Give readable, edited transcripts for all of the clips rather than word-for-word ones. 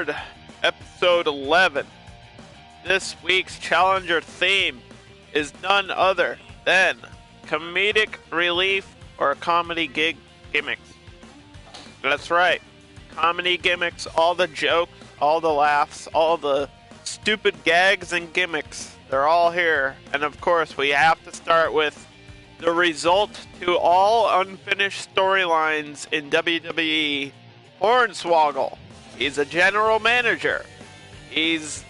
Undercard episode 11. This week's challenger theme is none other than comedic relief or comedy gimmicks. That's right. Comedy gimmicks, all the jokes, all the laughs, all the stupid gags and gimmicks. They're all here. And of course, we have to start with the result to all unfinished storylines in WWE. Hornswoggle. He's a general manager. He's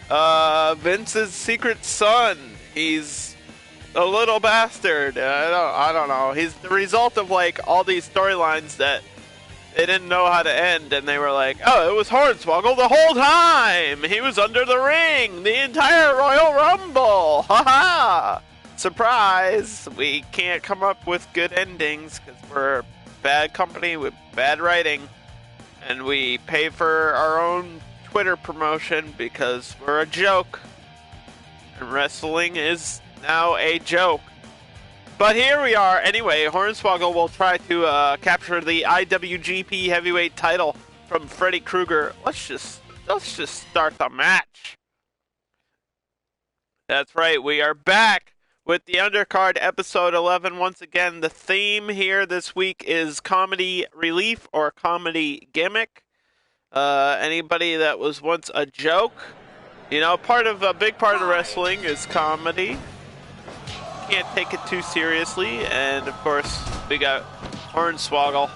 Vince's secret son. He's a little bastard. I don't know. He's the result of like all these storylines that they didn't know how to end, and they were like, oh, it was Hornswoggle the whole time. He was under the ring the entire Royal Rumble. Ha! Surprise! We can't come up with good endings because we're bad company with bad writing, and we pay for our own Twitter promotion because we're a joke, and wrestling is now a joke. But here we are. Anyway, Hornswoggle will try to capture the IWGP Heavyweight title from Freddy Krueger. Let's just start the match. That's right. We are back with the Undercard episode 11. Once again, the theme here this week is comedy relief or comedy gimmick. Anybody that was once a joke, you know, a big part of wrestling is comedy. Can't take it too seriously, and of course we got Hornswoggle,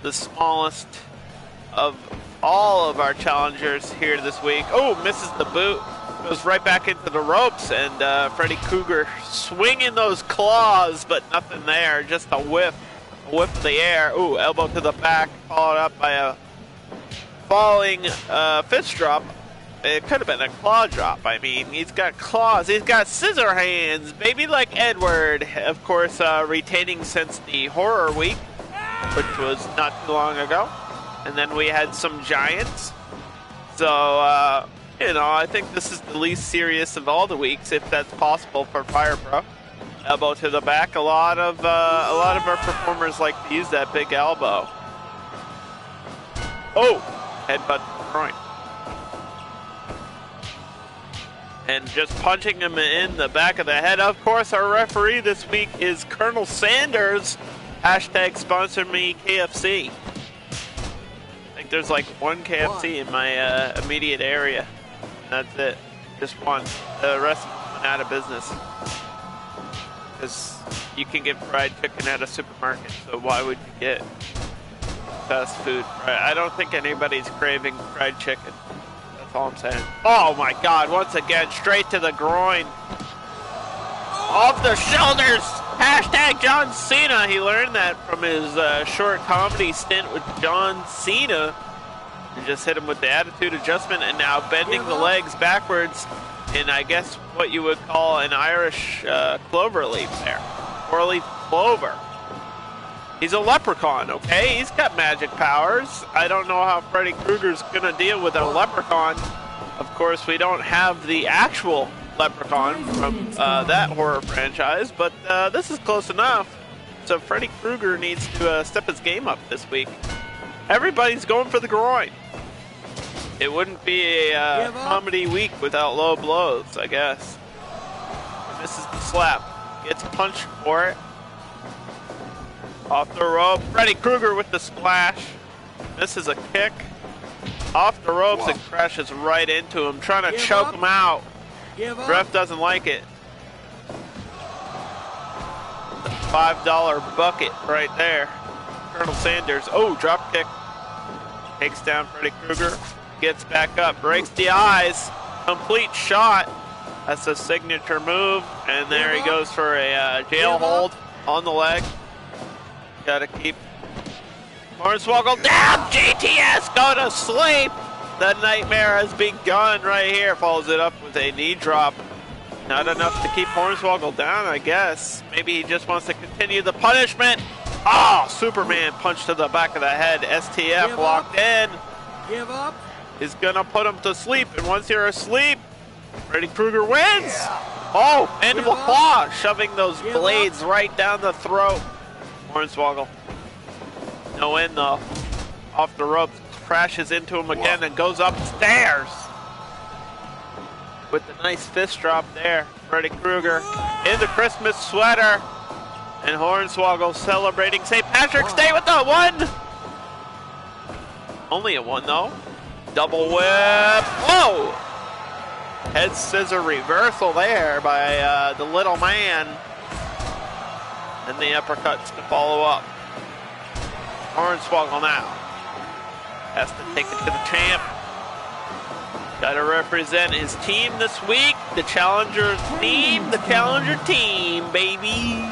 the smallest of all of our challengers here this week. Oh, misses the boot, goes right back into the ropes, and Freddy Krueger swinging those claws, but nothing there, just a whiff of the air. Ooh, elbow to the back, followed up by a falling fist drop. It could have been a claw drop. I mean, he's got claws. He's got scissor hands, maybe like Edward. Of course, retaining since the horror week, which was not too long ago. And then we had some giants. So, I think this is the least serious of all the weeks, if that's possible for Fire Pro. Elbow to the back. A lot of our performers like to use that big elbow. Oh, headbutt to the groin. And just punching him in the back of the head. Of course, our referee this week is Colonel Sanders. # sponsor me KFC. I think there's like one KFC in my immediate area. That's it. Just one. The rest of them went out of business. Because you can get fried chicken at a supermarket, so why would you get fast food? I don't think anybody's craving fried chicken. That's all I'm saying. Oh my God, once again, straight to the groin. Off the shoulders. # John Cena. He learned that from his short comedy stint with John Cena. He just hit him with the attitude adjustment, and now bending the legs backwards in, I guess, what you would call an Irish clover leaf there. 4-leaf clover. He's a leprechaun, okay? He's got magic powers. I don't know how Freddy Krueger's gonna deal with a leprechaun. Of course, we don't have the actual leprechaun from that horror franchise, but this is close enough. So Freddy Krueger needs to step his game up this week. Everybody's going for the groin. It wouldn't be a comedy week without low blows, I guess. Misses the slap. Gets punched for it. Off the rope, Freddy Krueger with the splash. Misses a kick. Off the ropes and crashes right into him, trying to choke him out. Ref doesn't like it. The $5 bucket right there. Colonel Sanders, oh, drop kick. Takes down Freddy Krueger. Gets back up, breaks the eyes. Complete shot. That's a signature move. And there he goes for a jail hold on the leg. Gotta keep Hornswoggle down. GTS, go to sleep. The nightmare has begun right here. Follows it up with a knee drop. Not enough to keep Hornswoggle down, I guess. Maybe he just wants to continue the punishment. Oh, Superman punch to the back of the head. STF locked in. Give up. He's gonna put him to sleep. And once you're asleep, Freddy Krueger wins. Oh, mandible claw, shoving those blades right down the throat. Hornswoggle. No win though. Off the ropes. crashes into him again and goes upstairs. With the nice fist drop there. Freddy Krueger in the Christmas sweater. And Hornswoggle celebrating St. Patrick's Day with the 1. Only a 1 though. Double whip. Whoa! Head scissor reversal there by the little man. And the uppercuts to follow up. Hornswoggle now has to take it to the champ. Got to represent his team this week. The Challenger team, baby.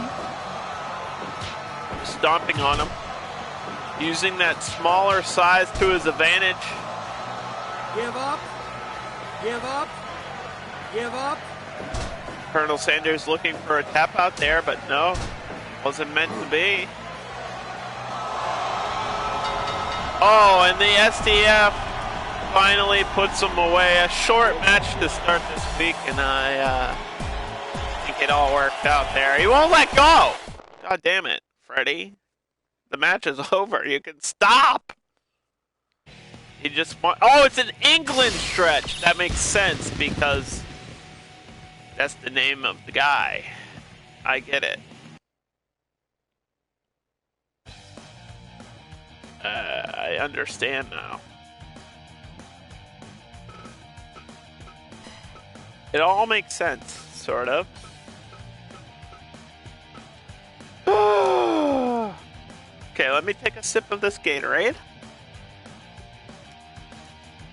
Stomping on him. Using that smaller size to his advantage. Give up. Give up. Give up. Colonel Sanders looking for a tap out there, but no. Wasn't meant to be. Oh, and the STF finally puts him away. A short match to start this week, and I think it all worked out there. He won't let go. God damn it, Freddy. The match is over. You can stop. He just want. Oh, it's an England stretch. That makes sense because that's the name of the guy. I get it. I understand now. It all makes sense, sort of. Okay, let me take a sip of this Gatorade.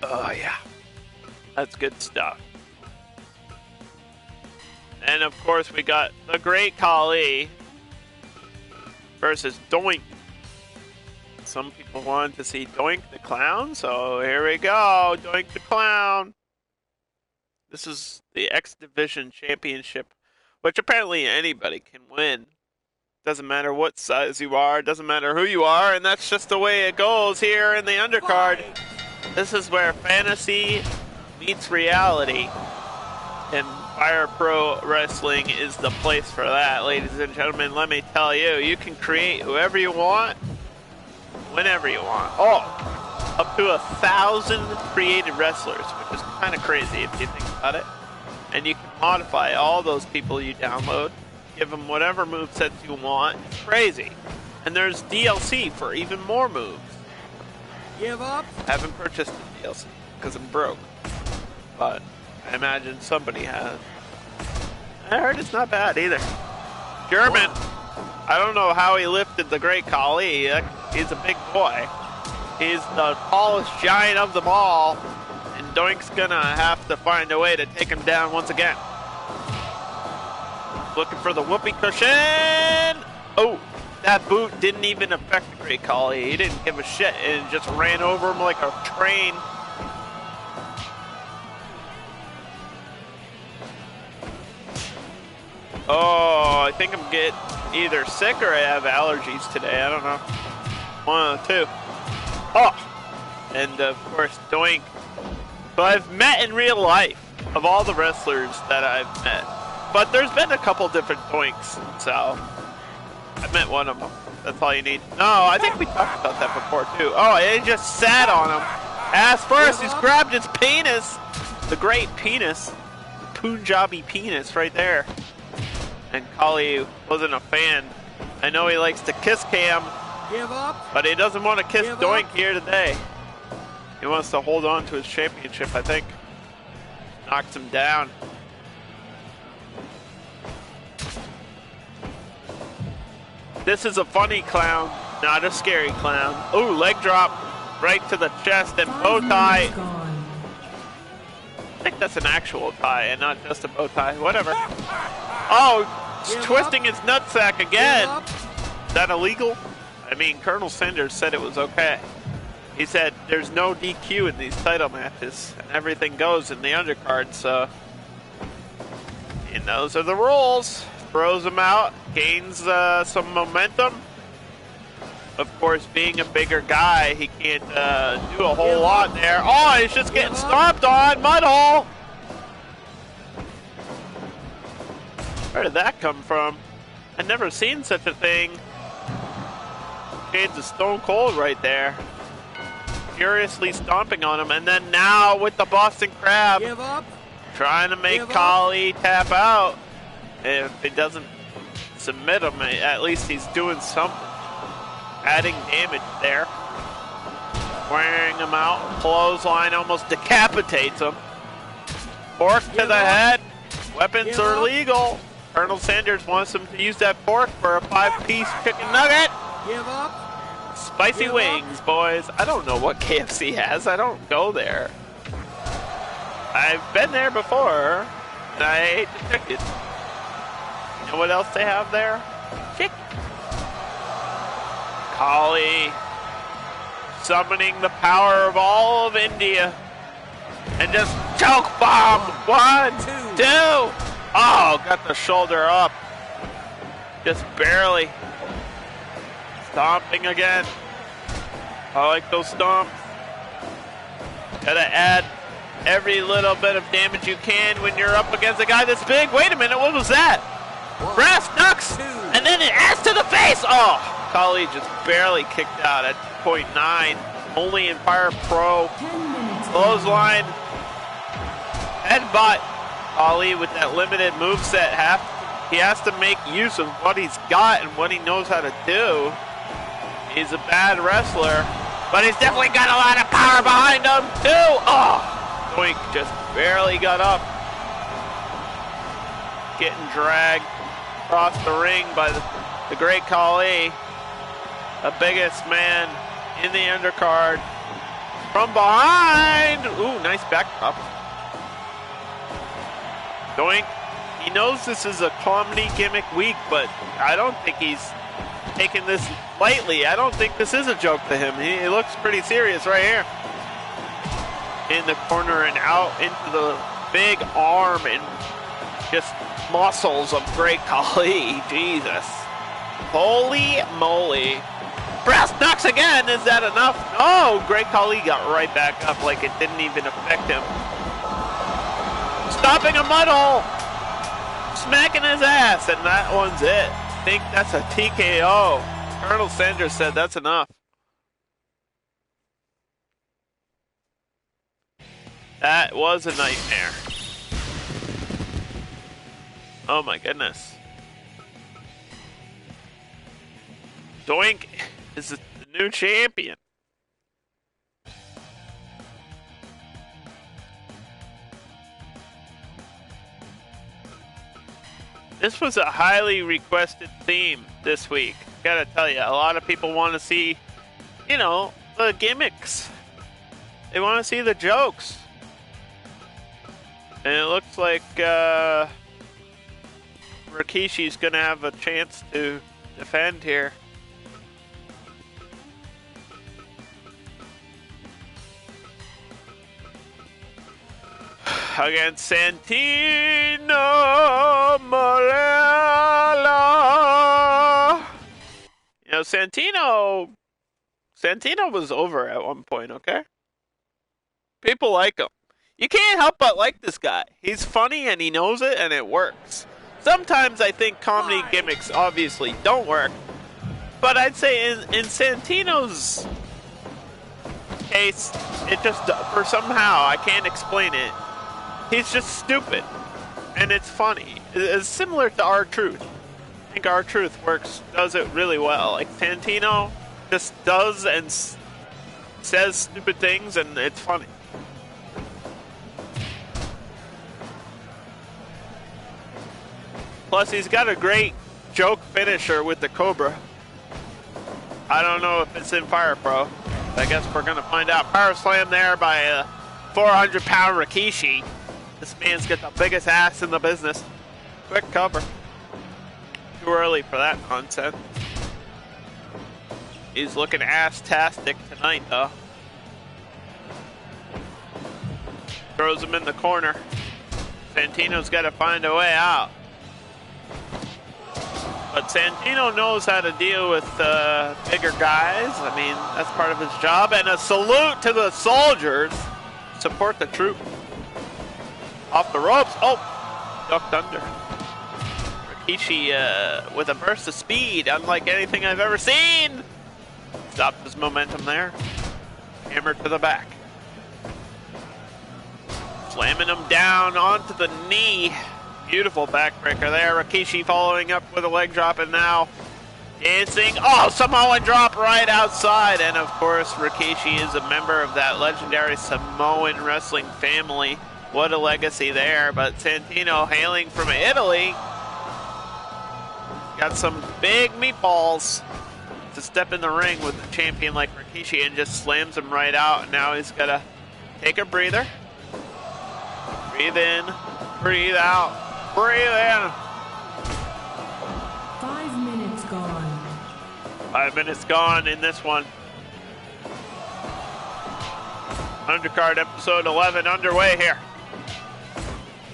Oh, yeah. That's good stuff. And, of course, we got the Great Khali versus Doink. Some people wanted to see Doink the Clown, so here we go. Doink the Clown. This is the X Division Championship, which apparently anybody can win. Doesn't matter what size you are, doesn't matter who you are, and that's just the way it goes here in the undercard. This is where fantasy meets reality, and Fire Pro Wrestling is the place for that, ladies and gentlemen. Let me tell you, you can create whoever you want, whenever you want. Oh, up to 1,000 created wrestlers, which is kind of crazy if you think about it. And you can modify all those people you download. Give them whatever movesets you want. It's crazy. And there's DLC for even more moves. Give up. I haven't purchased the DLC because I'm broke. But I imagine somebody has. I heard it's not bad either. German. I don't know how he lifted the Great Khali. He's a big boy. He's the tallest giant of them all. And Doink's gonna have to find a way to take him down once again. Looking for the whoopee cushion. Oh, that boot didn't even affect the Great Khali. He didn't give a shit and just ran over him like a train. Oh, I think I'm getting either sick or I have allergies today. I don't know. One of the two. Oh, and of course Doink, who I've met in real life of all the wrestlers that I've met. But there's been a couple different Doinks, so I met one of them. That's all you need. No, I think we talked about that before too. Oh, he just sat on him. Ass first, he's grabbed his penis. The great penis. The Punjabi penis right there. And Khali wasn't a fan. I know he likes to kiss Cam, Give up. but he doesn't want to kiss Doink here today. He wants to hold on to his championship, I think. Knocks him down. This is a funny clown, not a scary clown. Ooh, leg drop right to the chest and bow tie. I think that's an actual tie and not just a bow tie. Whatever. Oh, he's twisting his nutsack again. Is that illegal? I mean, Colonel Sanders said it was okay. He said there's no DQ in these title matches and everything goes in the undercard, so. And those are the rules. Throws him out, gains some momentum. Of course, being a bigger guy, he can't do a whole lot there. Oh, he's just getting stomped on. Mudhole. Where did that come from? I've never seen such a thing. Shades of Stone Cold right there. furiously stomping on him. And then now with the Boston Crab, Give up. trying to make Give up. Kali tap out. If it doesn't submit him, at least he's doing something. Adding damage there. Wearing him out. Clothesline almost decapitates him. Fork to the head. Weapons are legal. Colonel Sanders wants him to use that fork for a 5-piece chicken nugget. Give up. Spicy wings, boys. I don't know what KFC has. I don't go there. I've been there before, and I ate the chicken. You know what else they have there? Chicken. Kali summoning the power of all of India. And just choke bomb. One, two. Oh, got the shoulder up. Just barely. Stomping again. I like those stomps. Gotta add every little bit of damage you can when you're up against a guy this big. Wait a minute, what was that? Brass knucks, and then it adds to the face. Oh, Kali just barely kicked out at 0.9. Only in Fire Pro. Clothesline. Headbutt. Kali with that limited moveset. He has to make use of what he's got and what he knows how to do. He's a bad wrestler, but he's definitely got a lot of power behind him too. Oh, Doink just barely got up. Getting dragged across the ring by the great Kali, the biggest man in the undercard. From behind, ooh, nice back up. Doink, he knows this is a comedy gimmick week, but I don't think he's taking this lightly. I don't think this is a joke to him. He looks pretty serious right here. In the corner and out into the big arm and just muscles of Great Kali. Jesus. Holy moly. Brass knucks again. Is that enough? Oh, Great Kali got right back up like it didn't even affect him. Stopping a mud hole. Smacking his ass. And that one's it. I think that's a TKO. Colonel Sanders said that's enough. That was a nightmare. Oh my goodness. Doink is the new champion. This was a highly requested theme this week. Gotta tell you, a lot of people want to see, you know, the gimmicks. They want to see the jokes. And it looks like Rikishi's gonna have a chance to defend here. Against Santino Marella. You know, Santino was over at one point, okay? People like him. You can't help but like this guy. He's funny and he knows it and it works. Sometimes I think comedy gimmicks obviously don't work. But I'd say in Santino's case, it just, for somehow, I can't explain it. He's just stupid. And it's funny. It's similar to R-Truth. I think R-Truth does it really well. Like Santino just does and says stupid things and it's funny. Plus, he's got a great joke finisher with the Cobra. I don't know if it's in Fire Pro. I guess we're going to find out. Power slam there by a 400-pound Rikishi. This man's got the biggest ass in the business. Quick cover. Too early for that nonsense. He's looking ass-tastic tonight, though. Throws him in the corner. Santino's got to find a way out. But Santino knows how to deal with bigger guys. I mean, that's part of his job. And a salute to the soldiers. Support the troop. Off the ropes. Oh, ducked under. Rikishi with a burst of speed, unlike anything I've ever seen. Stopped his momentum there. Hammer to the back. Slamming him down onto the knee. Beautiful backbreaker there. Rikishi following up with a leg drop, and now dancing. Oh, Samoan drop right outside. And of course, Rikishi is a member of that legendary Samoan wrestling family. What a legacy there. But Santino, hailing from Italy, got some big meatballs to step in the ring with a champion like Rikishi, and just slams him right out. And now he's got to take a breather. Breathe in, breathe out, breathe in. 5 minutes gone. 5 minutes gone in this one. Undercard episode 11 underway here.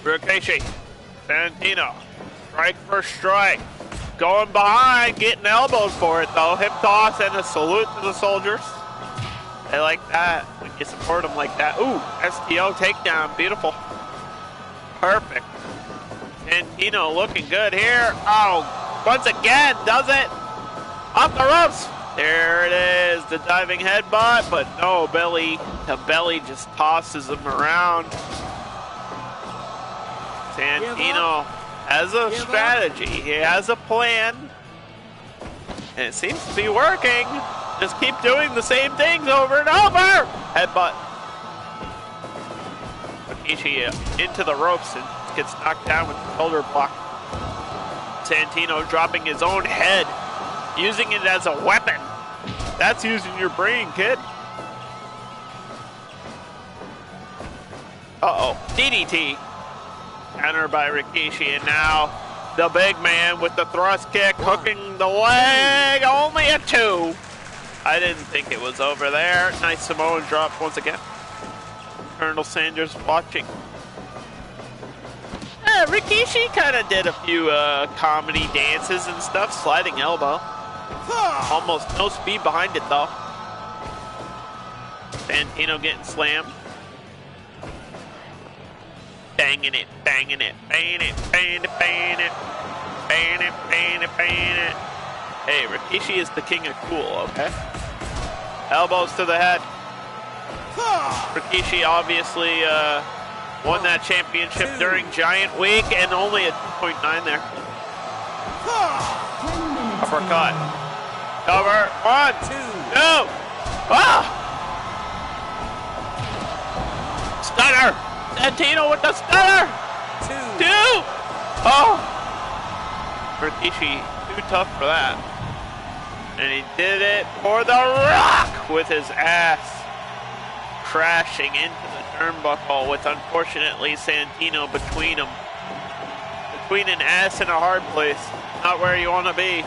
Rikishi, Santino, strike for strike. Going behind, getting elbows for it though. Hip toss and a salute to the soldiers. They like that when you support them like that. Ooh, STO takedown, beautiful. Perfect. Santino looking good here. Oh, once again, does it. Off the ropes. There it is, the diving headbutt, but no, belly to belly just tosses him around. Santino has a strategy. He has a plan. And it seems to be working. Just keep doing the same things over and over. Headbutt. Rikishi into the ropes and gets knocked down with the shoulder block. Santino dropping his own head, using it as a weapon. That's using your brain, kid. Uh-oh, DDT. Counter by Rikishi, and now the big man with the thrust kick, hooking the leg, only a 2. I didn't think it was over there. Nice Samoan drop once again. Colonel Sanders watching. Rikishi kind of did a few comedy dances and stuff, sliding elbow. Almost no speed behind it though. Santino getting slammed. Banging it, banging it, banging it, banging it, banging it, banging it, banging it, banging it. Hey, Rikishi is the king of cool, okay? Elbows to the head. Rikishi obviously won that championship during Giant Week, and only a 2.9 there. Uppercut. Cover. 1, 2. Ah! Stunner. Santino with the stunner. 2. Oh. Rikishi too tough for that. And he did it for the Rock with his ass crashing into the turnbuckle with, unfortunately, Santino between them. Between an ass and a hard place. Not where you want to be.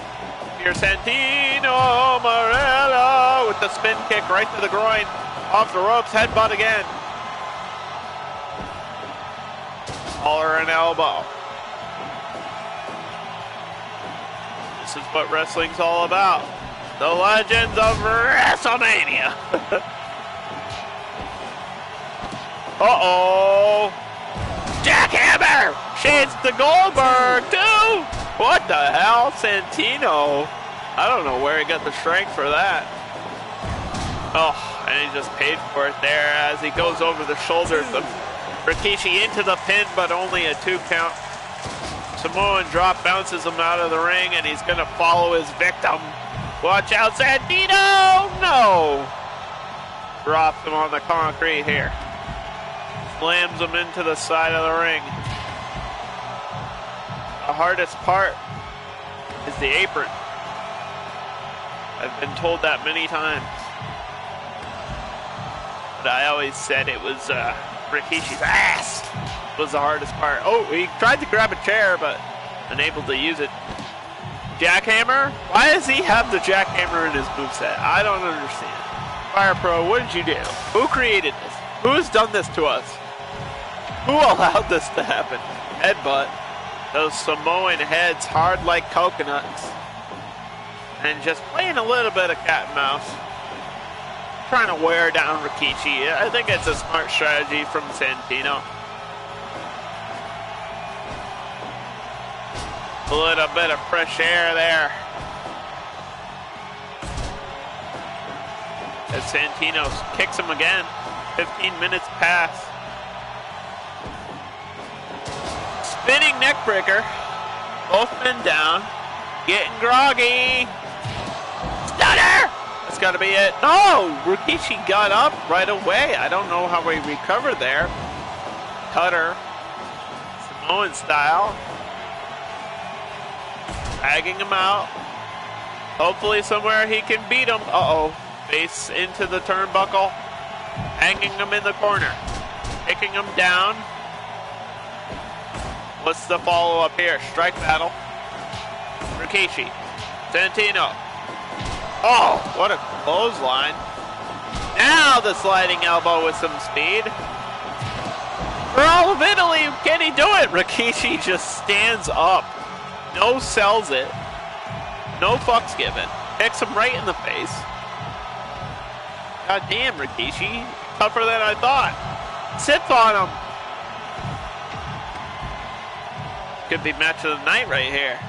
Here's Santino Marella with the spin kick right to the groin. Off the ropes, headbutt again. Collar and elbow. This is what wrestling's all about. The legends of WrestleMania. Uh-oh. Jackhammer! Shades to Goldberg, too! What the hell? Santino. I don't know where he got the strength for that. Oh, and he just paid for it there as he goes over the shoulders of Rikishi into the pin, but only a 2 count. Samoan drop bounces him out of the ring, and he's going to follow his victim. Watch out, Santino! No! Drops him on the concrete here. Slams him into the side of the ring. The hardest part is the apron. I've been told that many times. But I always said it was Rikishi's ass was the hardest part. Oh, he tried to grab a chair, but unable to use it. Jackhammer? Why does he have the jackhammer in his moveset? I don't understand. Fire Pro, what did you do? Who created this? Who's done this to us? Who allowed this to happen? Headbutt. Those Samoan heads hard like coconuts. And just playing a little bit of cat and mouse. Trying to wear down Rikishi. I think it's a smart strategy from Santino. A little bit of fresh air there. as Santino kicks him again. 15 minutes pass. Spinning neck breaker. Both men down. Getting groggy. Stunner! That's got to be it. No! Rikishi got up right away. I don't know how we recovered there. Cutter. Samoan style. Dragging him out. Hopefully somewhere he can beat him. Uh-oh. Face into the turnbuckle. Hanging him in the corner. Taking him down. What's the follow-up here? Strike battle. Rikishi. Santino. Oh, what a clothesline. Now the sliding elbow with some speed. For all of Italy, can he do it? Rikishi just stands up. No sells it. No fucks given. Kicks him right in the face. God damn, Rikishi. Tougher than I thought. Sits on him. Could be match of the night right here.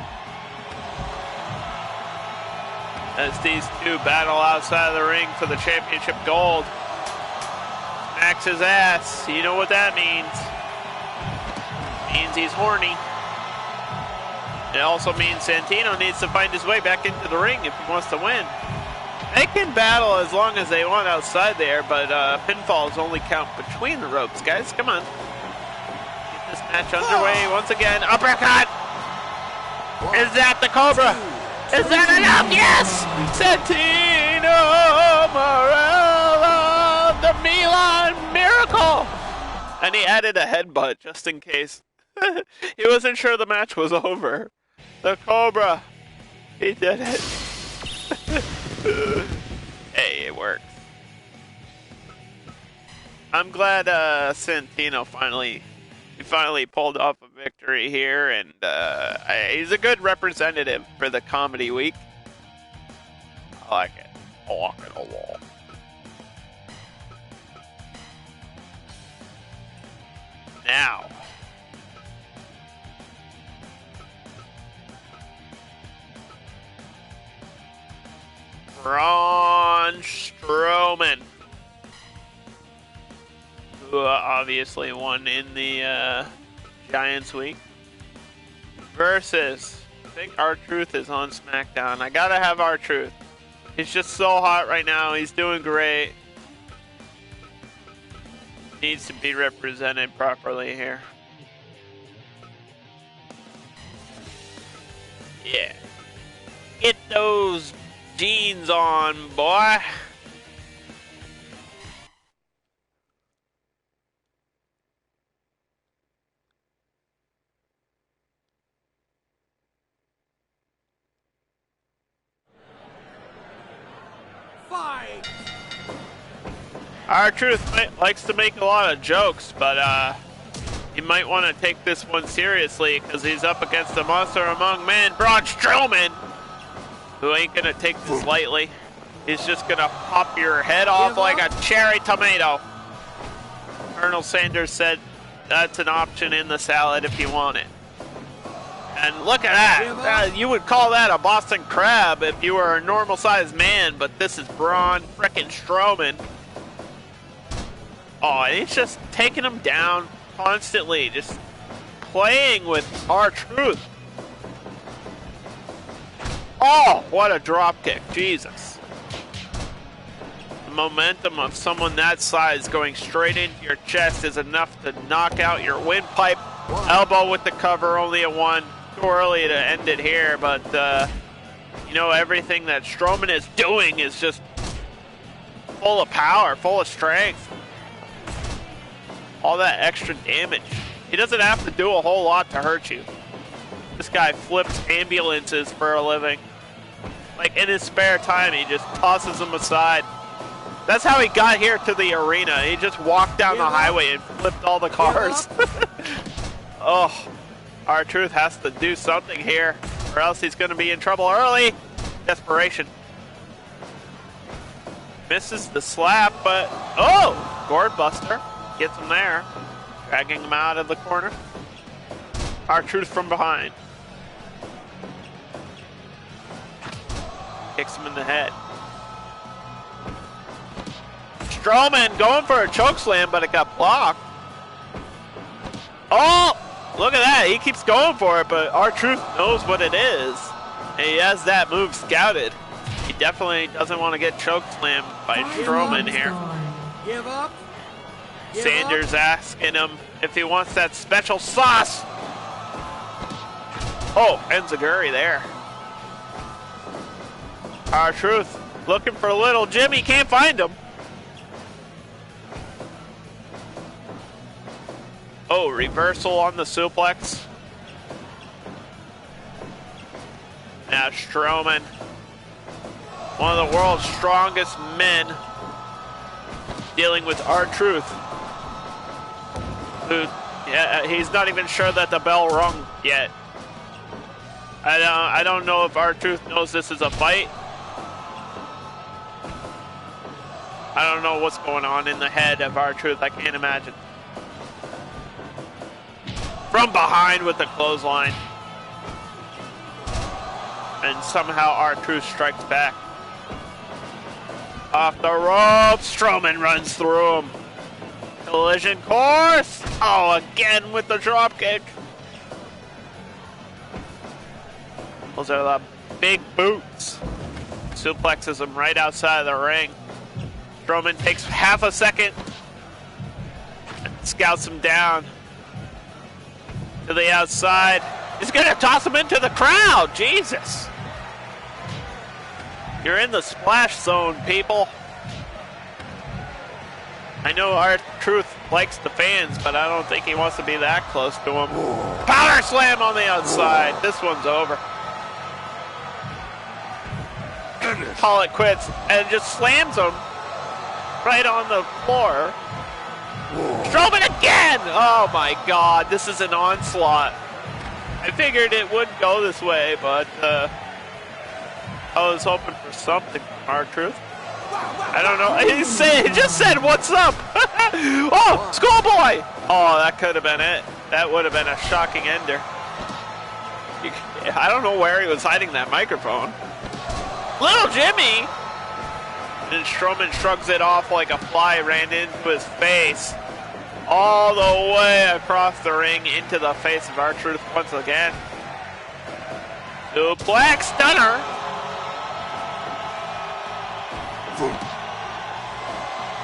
As these two battle outside of the ring for the championship gold. Smacks his ass. You know what that means. Means he's horny. It also means Santino needs to find his way back into the ring if he wants to win. They can battle as long as they want outside there, but pinfalls only count between the ropes, guys. Come on. Get this match underway once again. Uppercut! Is that the Cobra? Is that enough? Yes! Santino Marella, the Milan Miracle! And he added a headbutt just in case. He wasn't sure the match was over. The Cobra. He did it. Hey, it works. I'm glad Santino finally pulled off a victory here, and he's a good representative for the comedy week. I like it. I like it a lot. Now, Braun Strowman, who obviously won in the Giants week, versus, I think R-Truth is on SmackDown. I gotta have R-Truth. He's just so hot right now. He's doing great. Needs to be represented properly here. Yeah. Get those jeans on, boy. Fight! R-Truth likes to make a lot of jokes, but you might want to take this one seriously because he's up against the monster among men, Braun Strowman, who ain't gonna take this lightly. He's just gonna pop your head off like a cherry tomato. Colonel Sanders said that's an option in the salad if you want it. And look at that. You would call that a Boston crab if you were a normal-sized man, but this is Braun frickin' Strowman. Oh, and he's just taking him down constantly, just playing with R-Truth. Oh, what a drop kick. Jesus. The momentum of someone that size going straight into your chest is enough to knock out your windpipe. Elbow with the cover, only a one. Too early to end it here, but you know, everything that Strowman is doing is just full of power, full of strength. All that extra damage. He doesn't have to do a whole lot to hurt you. This guy flips ambulances for a living. Like, in his spare time, he just tosses them aside. That's how he got here to the arena. He just walked down the highway and flipped all the cars. Oh, R-Truth has to do something here, or else he's going to be in trouble early. Desperation. Misses the slap, but... Oh! Gourd Buster. Gets him there. Dragging him out of the corner. R-Truth from behind. Kicks him in the head. Strowman going for a choke slam, but it got blocked. Oh, look at that. He keeps going for it, but R-Truth knows what it is. And he has that move scouted. He definitely doesn't want to get choke slammed by Strowman here. Give up. Give Sanders up. asking him if he wants that special sauce. Oh, Enziguri there. R-Truth looking for little Jimmy, can't find him. Oh, reversal on the suplex. Now Strowman, one of the world's strongest men, dealing with R-Truth. Who, yeah, he's not even sure that the bell rung yet. I don't know if R-Truth knows this is a fight. I don't know what's going on in the head of R-Truth. I can't imagine. From behind with the clothesline. And somehow R-Truth strikes back. Off the rope, Strowman runs through him. Collision course. Oh, again with the drop kick. Those are the big boots. Suplexes him right outside of the ring. Strowman takes half a second. Scouts him down to the outside. He's gonna toss him into the crowd. Jesus. You're in the splash zone, people. I know R-Truth likes the fans, but I don't think he wants to be that close to him. Power slam on the outside. This one's over. Call it quits, and just slams him right on the floor. Strowman again! Oh my God, this is an onslaught. I figured it wouldn't go this way, but I was hoping for something from R-Truth. I don't know. He just said, "What's up?" Oh, schoolboy! Oh, that could have been it. That would have been a shocking ender. I don't know where he was hiding that microphone. Little Jimmy! And Strowman shrugs it off like a fly ran into his face. All the way across the ring into the face of R-Truth once again. Suplex stunner.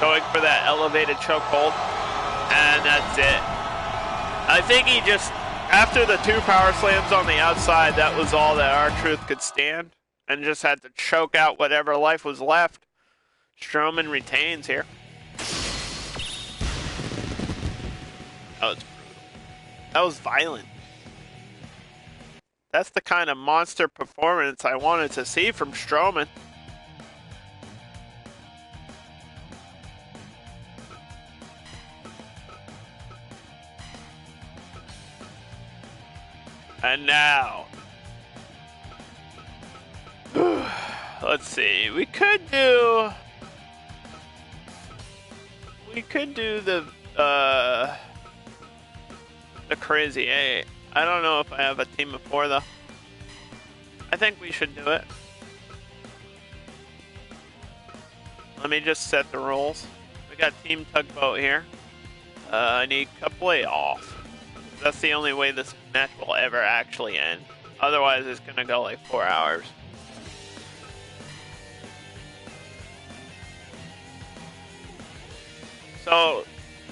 Going for that elevated chokehold. And that's it. I think he just, after the 2 power slams on the outside, that was all that R-Truth could stand. And just had to choke out whatever life was left. Strowman retains here. That was brutal. That was violent. That's the kind of monster performance I wanted to see from Strowman. And now, let's see. We could do the Crazy 8. I don't know if I have a team of 4 though. I think we should do it. Let me just set the rules. We got Team Tugboat here. I need Couple off. That's the only way this match will ever actually end. Otherwise, it's gonna go like 4 hours. So,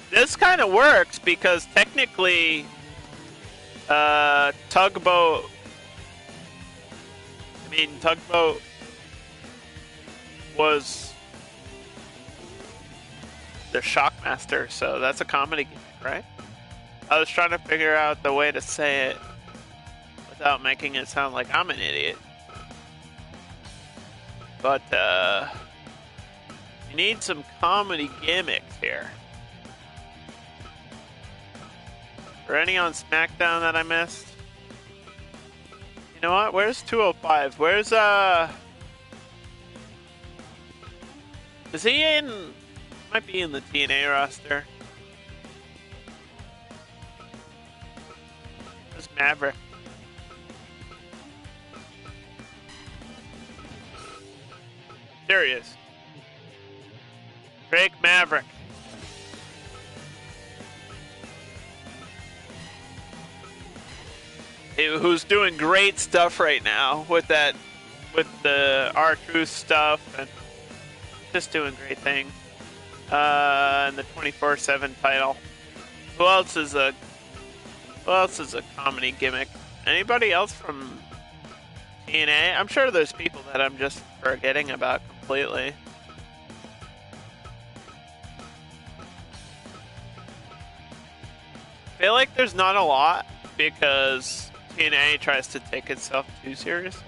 this kind of works because technically, Tugboat was the Shockmaster, so that's a comedy gimmick, right? I was trying to figure out the way to say it without making it sound like I'm an idiot. But, you need some comedy gimmicks here. Are any on SmackDown that I missed? You know what? Where's 205? Where's, is he in... Might be in the TNA roster. Where's Maverick? There he is. Drake Maverick. Maverick. Who's doing great stuff right now with the R-Truth stuff and just doing great things. And the 24/7 title. Who else is a comedy gimmick? Anybody else from TNA? I'm sure there's people that I'm just forgetting about completely. I feel like there's not a lot because TNA tries to take itself too seriously.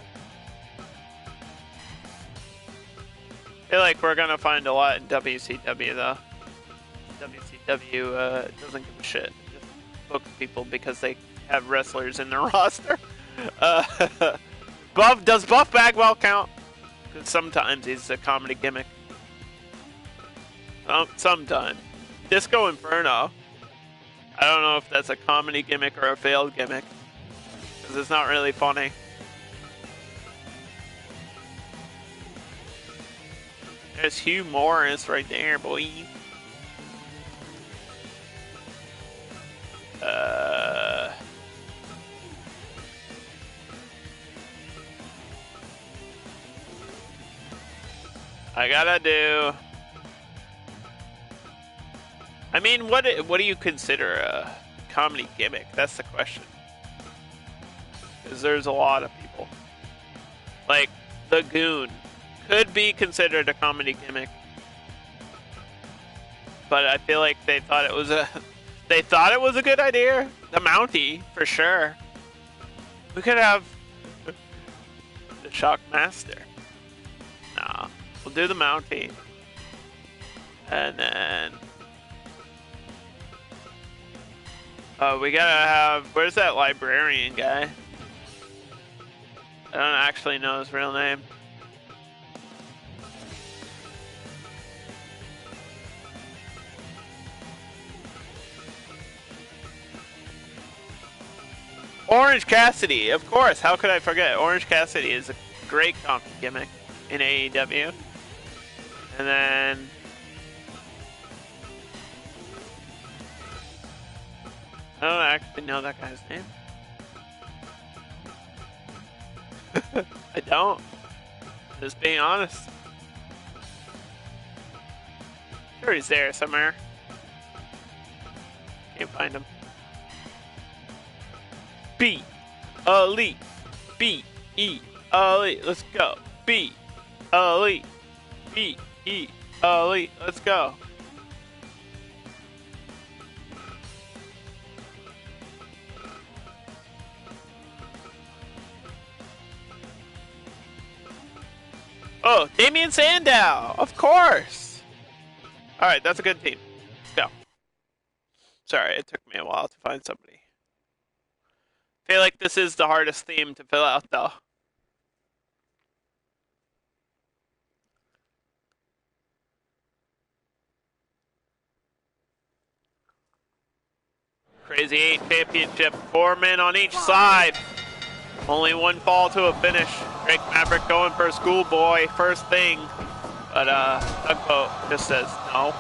I feel like we're gonna find a lot in WCW though. WCW doesn't give a shit. It just books people because they have wrestlers in their roster. Does Buff Bagwell count? Because sometimes he's a comedy gimmick. Sometimes. Disco Inferno. I don't know if that's a comedy gimmick or a failed gimmick. Because it's not really funny. There's Hugh Morris right there, boy. I gotta do. I mean, what do you consider a comedy gimmick? That's the question. Because there's a lot of people. Like the Goon could be considered a comedy gimmick, but I feel like they thought it was a good idea. The Mountie for sure. We could have the Shockmaster. Nah, we'll do the Mountie, and then we gotta have. Where's that librarian guy? I don't actually know his real name. Orange Cassidy, of course. How could I forget? Orange Cassidy is a great comedy gimmick in AEW. And then I don't actually know that guy's name. I don't. Just being honest. Sure he's there somewhere. Can't find him. B Elite. B-E Elite. Let's go. B Elite. B-E Elite. Let's go. Oh, Damian Sandow, of course. All right, that's a good team. Let's go. Sorry, it took me a while to find somebody. I feel like this is the hardest theme to fill out, though. Crazy 8 championship, 4 men on each side. Only one fall to a finish. Drake Maverick going for a schoolboy, first thing. But Tugboat just says no.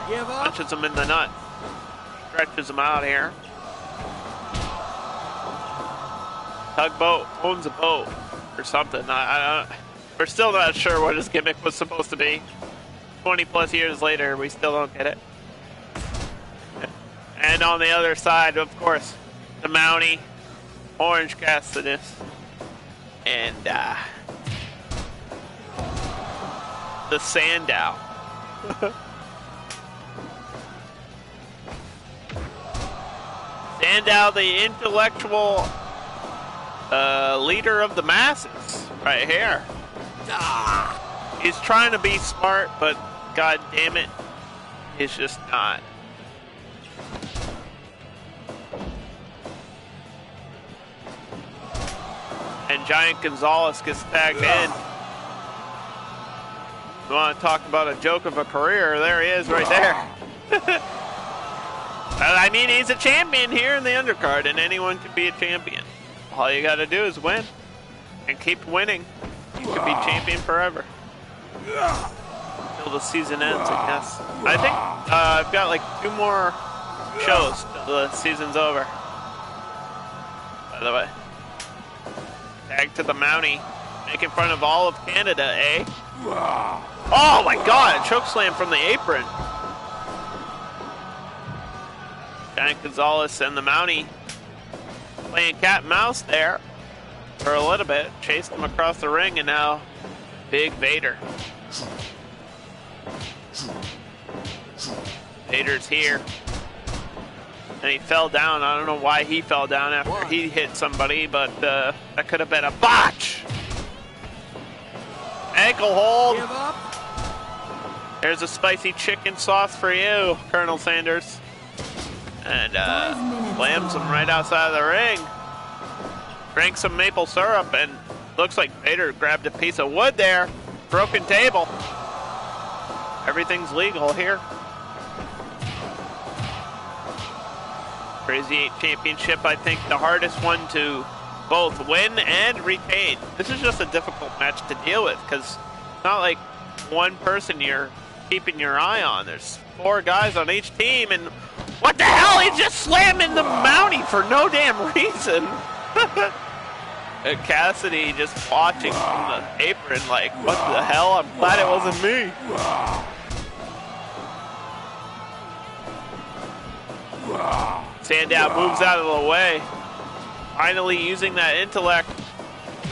Punches him in the nuts. Stretches him out here. Tugboat owns a boat or something. We're still not sure what his gimmick was supposed to be. 20 plus years later, we still don't get it. And on the other side, of course, the Mountie, Orange Cassidy, and the Sandow. Sandow, the intellectual leader of the masses, right here. He's trying to be smart, but god damn it, he's just not. And Giant Gonzalez gets tagged in. You want to talk about a joke of a career? There he is right there. I mean, he's a champion here in the undercard, and anyone can be a champion. All you got to do is win and keep winning. You could be champion forever. till the season ends, I guess. I think I've got like 2 more shows till the season's over. By the way. Tag to the Mountie. Making fun of all of Canada, eh? Oh my god, chokeslam from the apron. Giant Gonzalez and the Mountie playing cat and mouse there for a little bit. Chased him across the ring, and now Big Vader. Vader's here. And he fell down. I don't know why he fell down after he hit somebody, but that could have been a botch. Ankle hold. Give up. There's a spicy chicken sauce for you, Colonel Sanders. And slams him right outside of the ring. Drank some maple syrup, and looks like Vader grabbed a piece of wood there. Broken table. Everything's legal here. Crazy 8 Championship, I think the hardest one to both win and retain. This is just a difficult match to deal with because it's not like one person you're keeping your eye on. There's 4 guys on each team, and what the hell? He's just slamming the Mountie for no damn reason. And Cassidy just watching from the apron like, what the hell? I'm glad it wasn't me. Sandow moves out of the way. Finally using that intellect.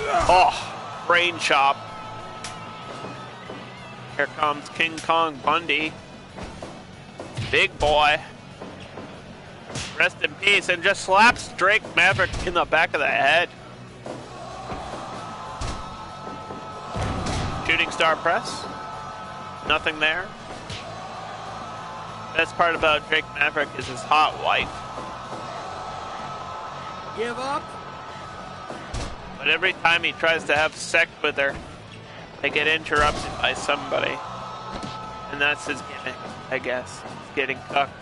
Oh, brain chop. Here comes King Kong Bundy. Big boy. Rest in peace, and just slaps Drake Maverick in the back of the head. Shooting star press. Nothing there. Best part about Drake Maverick is his hot wife. Give up. But every time he tries to have sex with her, they get interrupted by somebody. And that's his gimmick, I guess. He's getting cucked.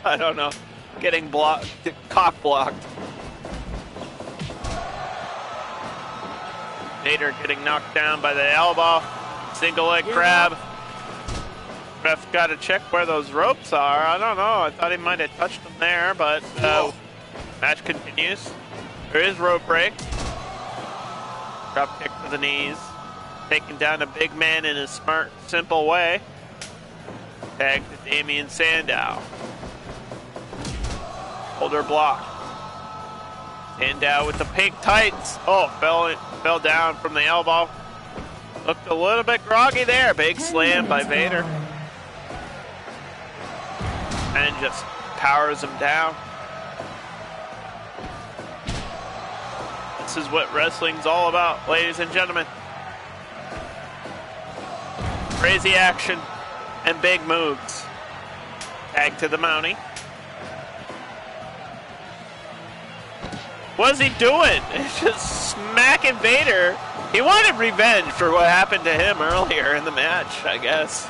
I don't know. Getting blocked, cock blocked. Vader getting knocked down by the elbow. Single leg grab. Ref got to check where those ropes are. I don't know. I thought he might have touched them there, but match continues. There is rope break. Drop kick to the knees. Taking down a big man in a smart, simple way. Tag to Damian Sandow. Shoulder block. Sandow with the pink tights. Oh, fell down from the elbow. Looked a little bit groggy there. Big slam by Vader. And just powers him down. This is what wrestling's all about, ladies and gentlemen. Crazy action and big moves. Tag to the Mountie. What's he doing? He's just smacking Vader. He wanted revenge for what happened to him earlier in the match, I guess.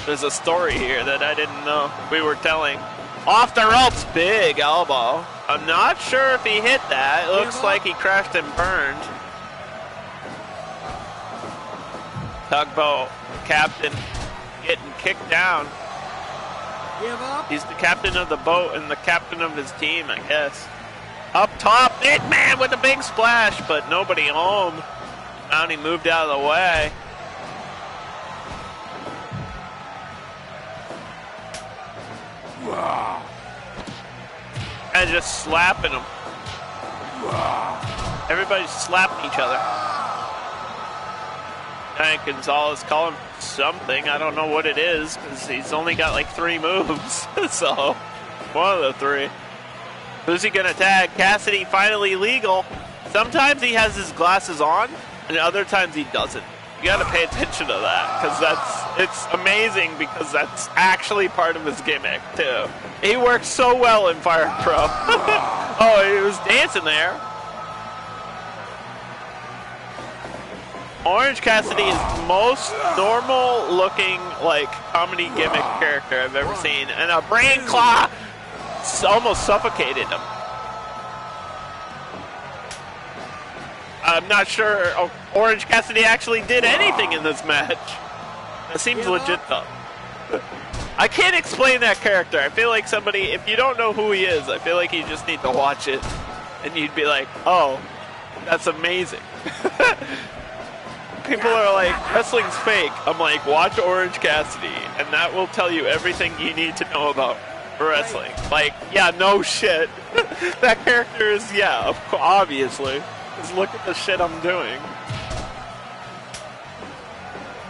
There's a story here that I didn't know we were telling. Off the ropes, big elbow. I'm not sure if he hit that. It looks like he crashed and burned. Tugboat captain getting kicked down. Give up. He's the captain of the boat and the captain of his team, I guess. Up top, big man with a big splash, but nobody home. Mountie moved out of the way. And just slapping him. Everybody's slapping each other. Giant Gonzalez calling something. I don't know what it is because he's only got like 3 moves. So, one of the 3. Who's he gonna tag? Cassidy finally legal. Sometimes he has his glasses on, and other times he doesn't. You gotta pay attention to that, because it's amazing, because that's actually part of his gimmick, too. He works so well in Fire Pro. Oh, he was dancing there. Orange Cassidy is the most normal looking, like, comedy gimmick character I've ever seen. And a brain claw almost suffocated him. I'm not sure Orange Cassidy actually did anything in this match. That seems legit though. I can't explain that character. I feel like somebody, if you don't know who he is, I feel like you just need to watch it and you'd be like, oh, that's amazing. People are like, wrestling's fake. I'm like, watch Orange Cassidy and that will tell you everything you need to know about wrestling. Like, yeah, no shit. That character is, yeah, obviously. Just look at the shit I'm doing.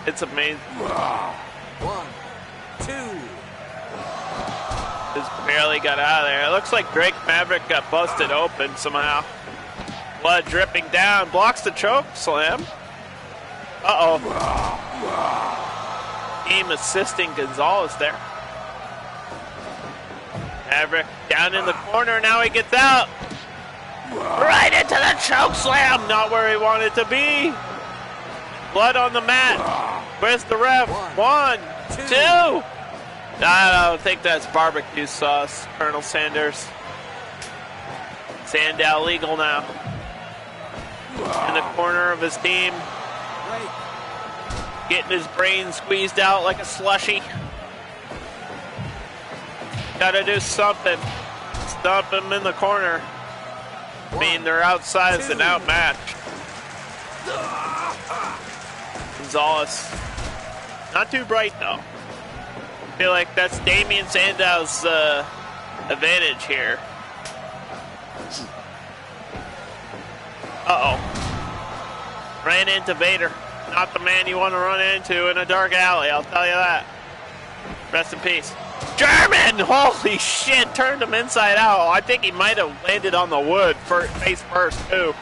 It's amazing. 1, 2. Just barely got out of there. It looks like Drake Maverick got busted open somehow. Blood dripping down. Blocks the choke slam. Uh-oh. Team assisting Gonzalez there. Maverick down in the corner. Now he gets out. Right into the choke slam. Not where he wanted to be. Blood on the mat. Where's the ref? 1, 2. I don't think that's barbecue sauce, Colonel Sanders. Sandow legal now. In the corner of his team. Getting his brain squeezed out like a slushie. Gotta do something. Stomp him in the corner. I mean, they're outsized and outmatched. Gonzalez. Not too bright, though. I feel like that's Damian Sandow's advantage here. Uh-oh. Ran into Vader. Not the man you want to run into in a dark alley, I'll tell you that. Rest in peace. German! Holy shit, turned him inside out. I think he might have landed on the wood face first, too.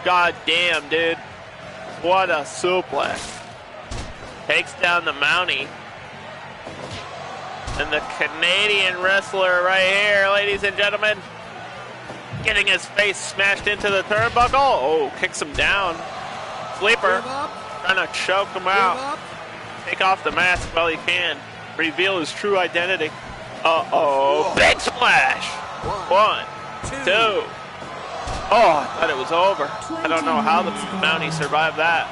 God damn, dude. What a suplex. Takes down the Mountie. And the Canadian wrestler right here, ladies and gentlemen. Getting his face smashed into the turnbuckle. Oh, kicks him down. Sleeper. Trying to choke him out. Take off the mask while he can. Reveal his true identity. Uh-oh. Big splash. 1, 2. Oh, I thought it was over. I don't know how the Mountie survived that.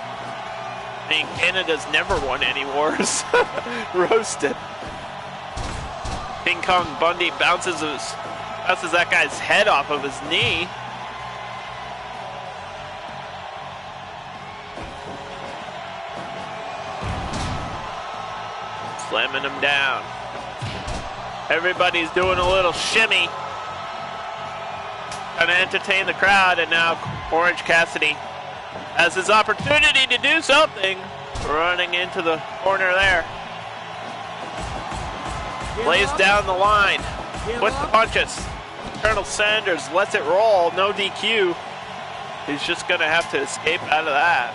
I mean, Canada's never won any wars. Roasted. King Kong Bundy bounces that guy's head off of his knee. Slamming him down. Everybody's doing a little shimmy. Trying to entertain the crowd, and now Orange Cassidy has his opportunity to do something. Running into the corner there. Lays down the line with the punches. Colonel Sanders lets it roll, no DQ. He's just gonna have to escape out of that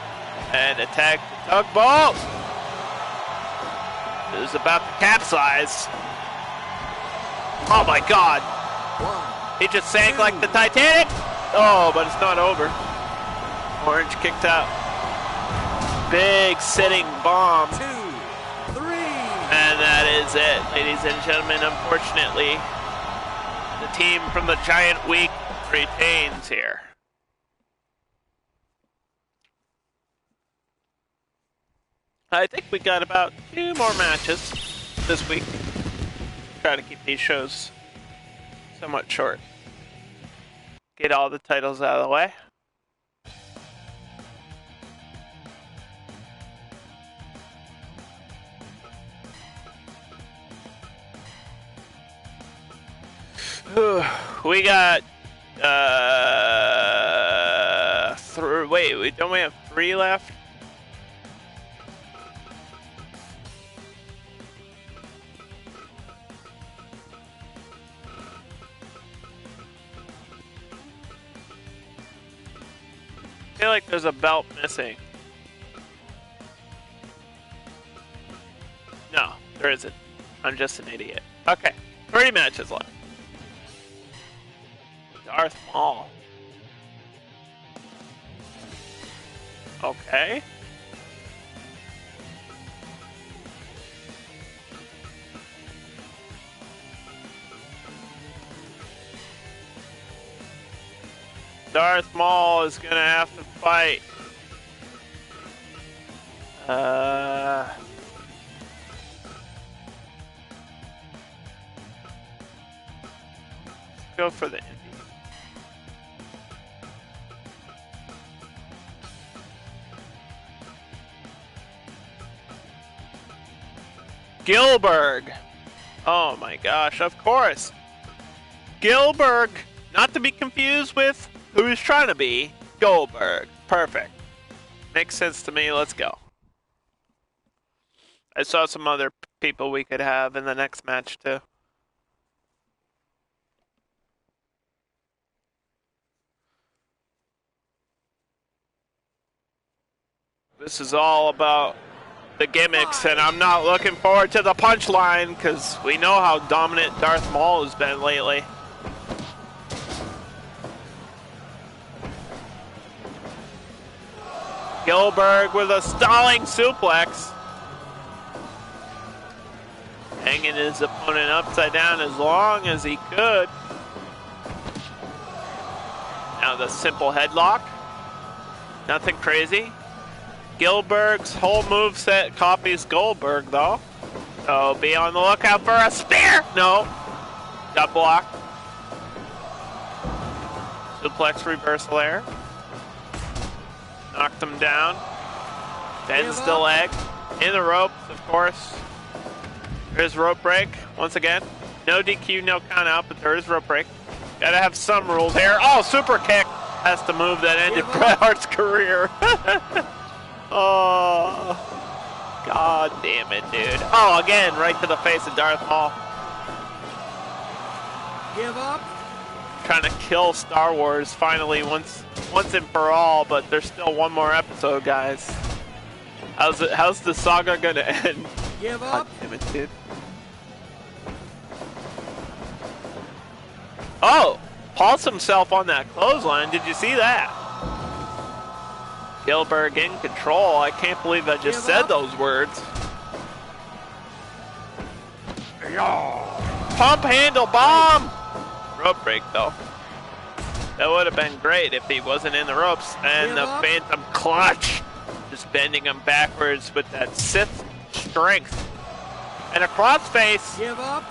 and attack the tugboat. It was about to capsize. Oh my God. He just sank like the Titanic. Oh, but it's not over. Orange kicked out. Big sitting bomb. 2, 3. And that is it, ladies and gentlemen. Unfortunately, the team from the Giant Week retains here. I think we got about 2 more matches this week. Try to keep these shows somewhat short. Get all the titles out of the way. We got wait, don't we have 3 left? I feel like there's a belt missing. No, there isn't. I'm just an idiot. Okay, 3 matches left. Darth Maul. Okay. Darth Maul is gonna have to fight. go for the... Gilberg. Oh my gosh, of course. Gilberg, not to be confused with who he's trying to be. Goldberg. Perfect. Makes sense to me. Let's go. I saw some other people we could have in the next match too. This is all about the gimmicks, and I'm not looking forward to the punchline because we know how dominant Darth Maul has been lately. Gilberg with a stalling suplex. Hanging his opponent upside down as long as he could. Now the simple headlock. Nothing crazy. Gilberg's whole moveset copies Goldberg, though. So be on the lookout for a spear! No. Got blocked. Suplex reversal there. Knocked him down. Bends the leg. In the ropes, of course. There's rope break, once again. No DQ, no count out, but there is rope break. Gotta have some rules here. Oh, super kick! That's the move that ended Bret Hart's career. Oh, god damn it, dude. Oh, again, right to the face of Darth Maul. Give up. Trying to kill Star Wars finally once and for all, but there's still one more episode, guys. How's the saga gonna end? Give up. God damn it, dude. Oh, pulsed himself on that clothesline. Did you see that? Gilberg in control. I can't believe I just said those words. Pump handle bomb! Rope break though. That would have been great if he wasn't in the ropes. And the phantom clutch. Just bending him backwards with that Sith strength. And a crossface. Give up.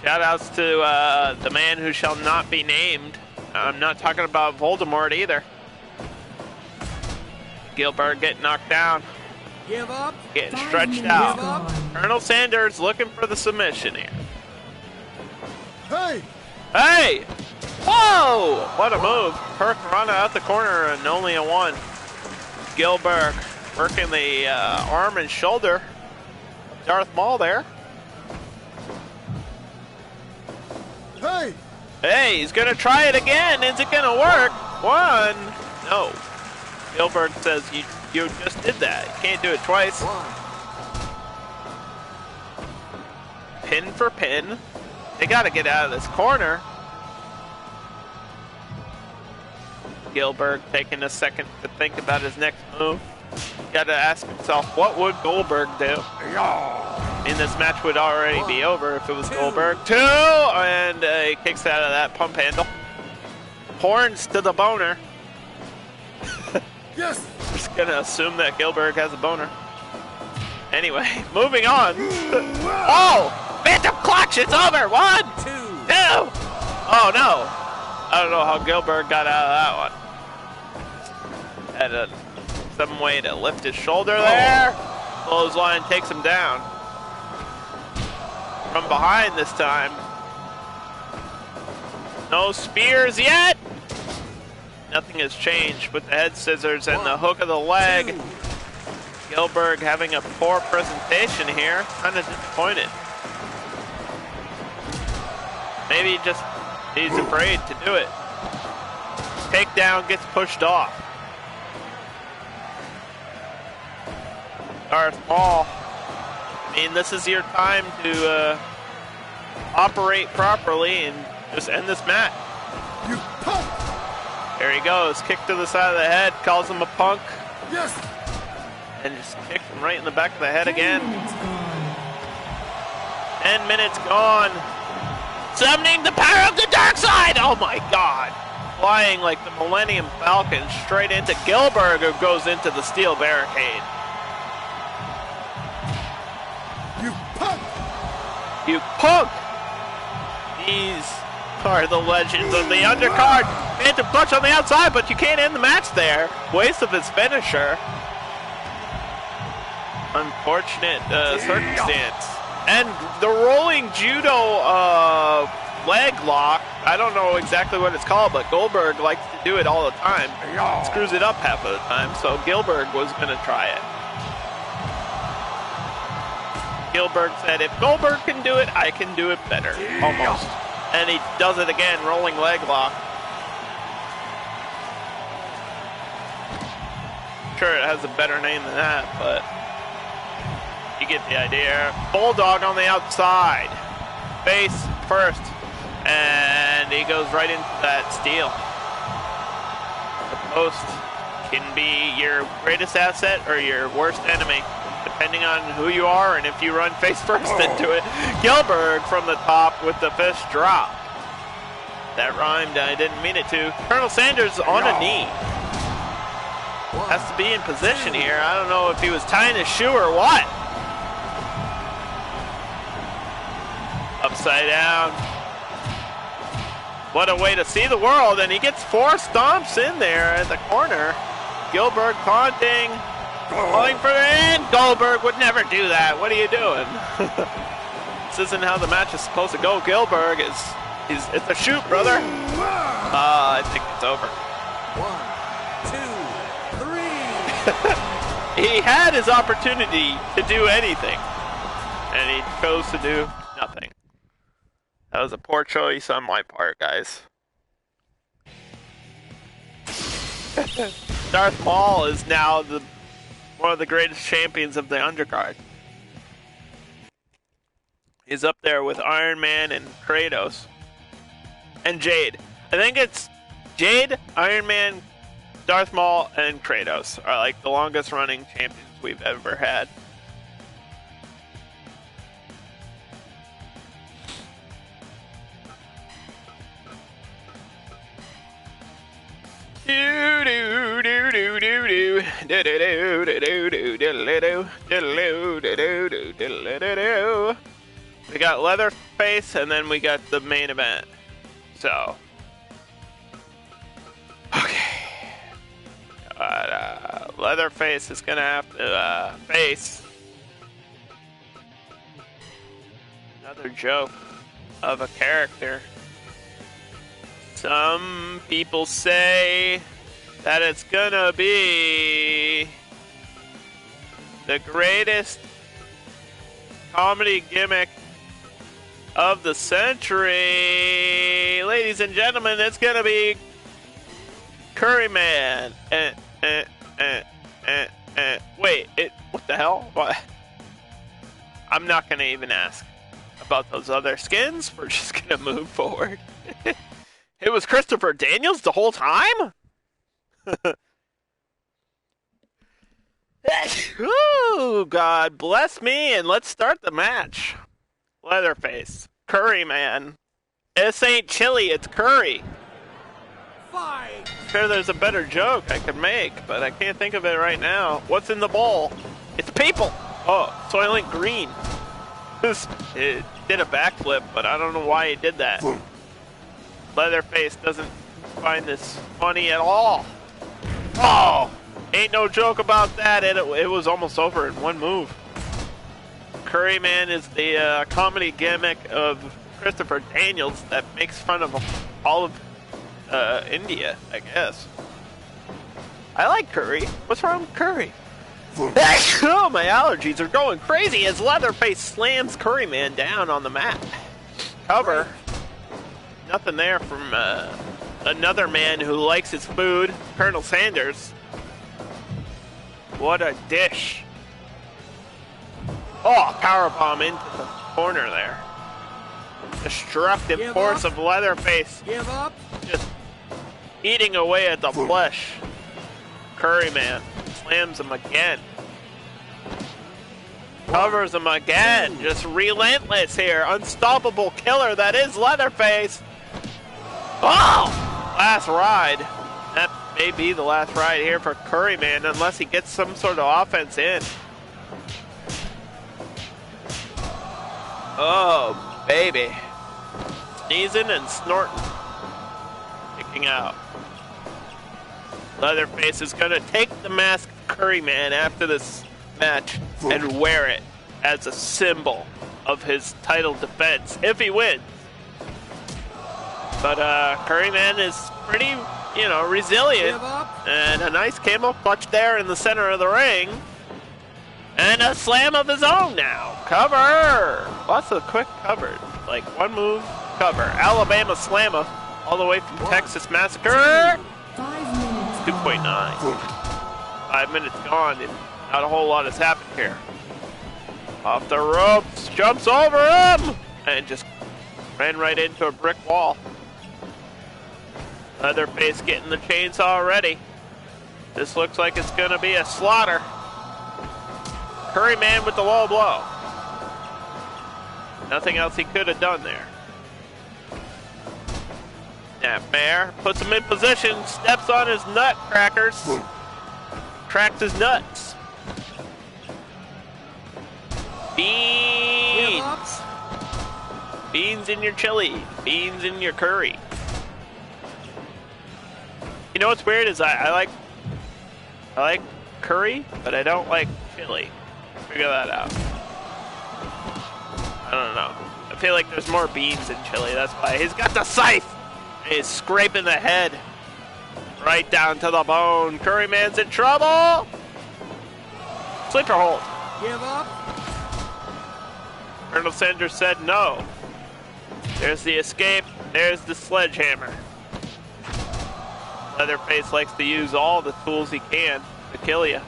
Shout outs to the man who shall not be named. I'm not talking about Voldemort either. Gilberg getting knocked down. Give up. Getting stretched out. Colonel Sanders looking for the submission here. Hey! Hey! Whoa! What a move. Hurricanrana out the corner and only a one. Gilberg working the arm and shoulder. Darth Maul there. Hey! Hey, he's gonna try it again. Is it gonna work? One. No. Gilberg says you just did that. You can't do it twice. Pin for pin. They gotta get out of this corner. Gilberg taking a second to think about his next move. Gotta ask himself, what would Goldberg do? And this match would already be over if it was Goldberg. Two! And he kicks out of that pump handle. Horns to the boner. Yes! Just gonna assume that Gilberg has a boner. Anyway, moving on. Oh! Phantom clutch! It's over! 1, 2! Oh no! I don't know how Gilberg got out of that one. Had some way to lift his shoulder there. Clothesline takes him down. From behind this time. No spears yet! Nothing has changed with the head scissors and the hook of the leg. Gilberg having a poor presentation here. Kind of disappointed. Maybe he's afraid to do it. Takedown gets pushed off. Darth Maul. I mean, this is your time to operate properly and just end this match. You punk! There he goes. Kick to the side of the head. Calls him a punk. Yes! And just kicked him right in the back of the head again. 10 minutes gone. Summoning the power of the dark side! Oh my god! Flying like the Millennium Falcon straight into Gilberg, who goes into the steel barricade. You punk! You punk! These are the legends of the undercard. Phantom clutch on the outside, but you can't end the match there. Waste of his finisher. Unfortunate circumstance. And the rolling judo leg lock, I don't know exactly what it's called, but Goldberg likes to do it all the time. Screws it up half of the time, so Gilbert was going to try it. Gilbert said, if Goldberg can do it, I can do it better. Almost. And he does it again, rolling leg lock. Sure, it has a better name than that, but you get the idea. Bulldog on the outside. Face first. And he goes right into that steal. The post can be your greatest asset or your worst enemy, depending on who you are and if you run face first into it. Gilbert from the top with the fist drop. That rhymed, I didn't mean it to. Colonel Sanders on a knee. Has to be in position here. I don't know if he was tying his shoe or what. Upside down. What a way to see the world, and he gets 4 stomps in there at the corner. Gilbert taunting, calling for the end. Goldberg would never do that. What are you doing? This isn't how the match is supposed to go. Gilbert it's a shoot, brother. I think it's over. 1, 2, 3. He had his opportunity to do anything, and he chose to do nothing. That was a poor choice on my part, guys. Darth Maul is now one of the greatest champions of the undercard. He's up there with Iron Man and Kratos. And Jade. I think it's Jade, Iron Man, Darth Maul, and Kratos are like the longest running champions we've ever had. We got Leatherface, and then we got the main event. So, okay. Leatherface is gonna have to face another joke of a character. Some people say that it's gonna be the greatest comedy gimmick of the century. Ladies and gentlemen, it's gonna be Curry Man. Wait, what the hell? What? I'm not gonna even ask about those other skins. We're just gonna move forward. It was Christopher Daniels the whole time? Ooh, God bless me, and let's start the match. Leatherface, Curry Man. This ain't chili, it's curry. Fight! Sure, there's a better joke I could make, but I can't think of it right now. What's in the bowl? It's people! Oh, Soylent Green. It did a backflip, but I don't know why he did that. Leatherface doesn't find this funny at all. Oh! Ain't no joke about that. It was almost over in one move. Curry Man is the comedy gimmick of Christopher Daniels that makes fun of all of India, I guess. I like curry. What's wrong with curry? Oh, my allergies are going crazy as Leatherface slams Curry Man down on the mat. Cover. Nothing there from another man who likes his food, Colonel Sanders. What a dish. Oh, powerbomb into the corner there. Destructive force of Leatherface. Give up. Just eating away at the flesh. Curry Man slams him again. Covers him again. Just relentless here. Unstoppable killer that is Leatherface. Oh! Last ride. That may be the last ride here for Curry Man unless he gets some sort of offense in. Oh, baby. sneezing and snorting. Kicking out. Leatherface is going to take the mask of Curry Man after this match and wear it as a symbol of his title defense if he wins. But Curry Man is pretty, resilient. And a nice camel clutch there in the center of the ring. And a slam of his own now. Cover! Lots of quick covers. Like one move, cover. Alabama Slammer all the way from Texas Massacre. 2.9. 5 minutes gone and not a whole lot has happened here. Off the ropes, jumps over him! And just ran right into a brick wall. Leatherface getting the chainsaw ready. This looks like it's going to be a slaughter. Curry Man with the low blow. Nothing else he could have done there. Snapmare puts him in position, steps on his nutcrackers, cracks his nuts. Beans. Beans in your chili. Beans in your curry. You know what's weird is I like curry, but I don't like chili. Figure that out. I don't know. I feel like there's more beans in chili. That's why he's got the scythe. He's scraping the head right down to the bone. Curry Man's in trouble. Sleeper hold. Give up. Colonel Sanders said no. There's the escape. There's the sledgehammer. Leatherface likes to use all the tools he can to kill you.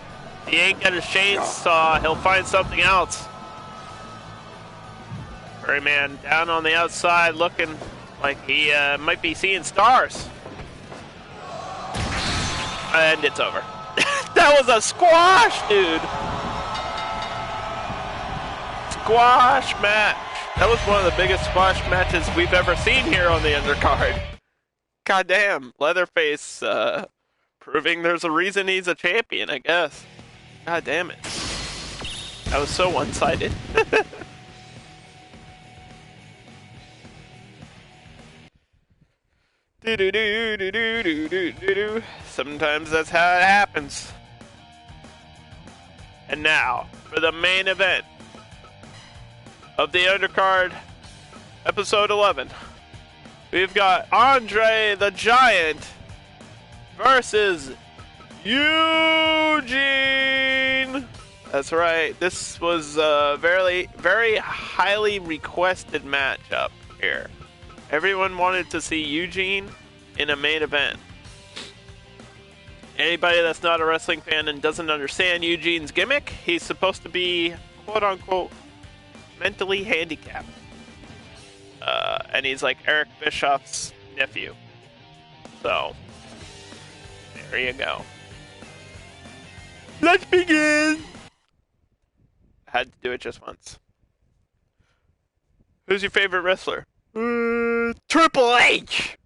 He ain't got a chainsaw. He'll find something else. Curry Man down on the outside looking like he might be seeing stars. And it's over. That was a squash, dude. Squash match. That was one of the biggest squash matches we've ever seen here on the undercard. Goddamn, Leatherface proving there's a reason he's a champion, I guess. God damn it. That was so one-sided. Do-do-do-do-do-do-do-do. Sometimes that's how it happens. And now, for the main event of the undercard, episode 11. We've got Andre the Giant versus Eugene. That's right. This was a very, very highly requested matchup here. Everyone wanted to see Eugene in a main event. Anybody that's not a wrestling fan and doesn't understand Eugene's gimmick, he's supposed to be, quote-unquote, mentally handicapped. And he's like Eric Bischoff's nephew. So, there you go. Let's begin! I had to do it just once. Who's your favorite wrestler? Triple H!